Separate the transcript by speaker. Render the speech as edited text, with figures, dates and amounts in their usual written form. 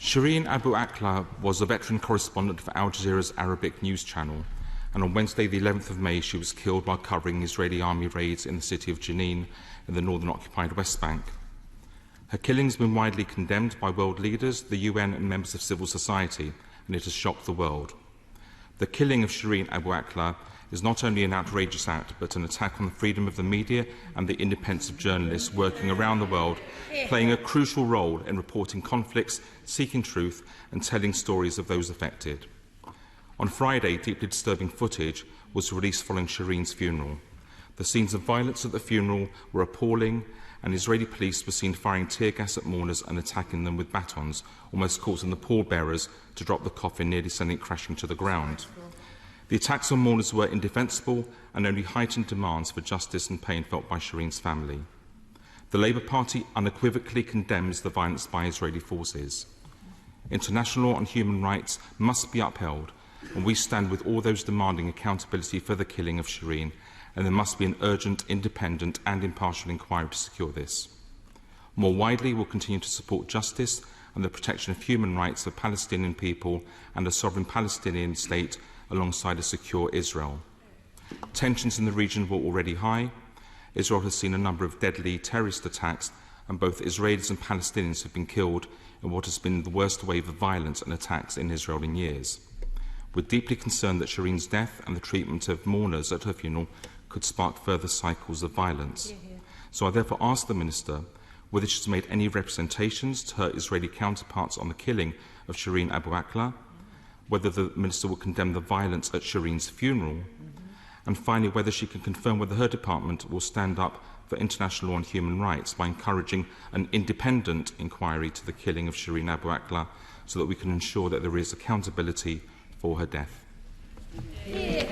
Speaker 1: Shireen Abu Akleh was a veteran correspondent for Al Jazeera's Arabic news channel, and on Wednesday the 11th of May she was killed while covering Israeli army raids in the city of Jenin in the northern occupied West Bank. Her killing has been widely condemned by world leaders, the UN and members of civil society, and it has shocked the world. The killing of Shireen Abu Akleh is not only an outrageous act, but an attack on the freedom of the media and the independence of journalists working around the world, playing a crucial role in reporting conflicts, seeking truth and telling stories of those affected. On Friday, deeply disturbing footage was released following Shireen's funeral. The scenes of violence at the funeral were appalling, and Israeli police were seen firing tear gas at mourners and attacking them with batons, almost causing the pallbearers to drop the coffin, nearly sending it crashing to the ground. The attacks on mourners were indefensible and only heightened demands for justice and pain felt by Shireen's family. The Labour Party unequivocally condemns the violence by Israeli forces. International law on human rights must be upheld, and we stand with all those demanding accountability for the killing of Shireen, and there must be an urgent, independent and impartial inquiry to secure this. More widely, we will continue to support justice and the protection of human rights of the Palestinian people and a sovereign Palestinian state alongside a secure Israel. Tensions in the region were already high. Israel has seen a number of deadly terrorist attacks, and both Israelis and Palestinians have been killed in what has been the worst wave of violence and attacks in Israel in years. We're deeply concerned that Shireen's death and the treatment of mourners at her funeral could spark further cycles of violence. So I therefore ask the Minister whether she has made any representations to her Israeli counterparts on the killing of Shireen Abu Akleh, whether the Minister will condemn the violence at Shireen's funeral, and finally whether she can confirm whether her department will stand up for international law and human rights by encouraging an independent inquiry to the killing of Shireen Abu Akleh so that we can ensure that there is accountability for her death.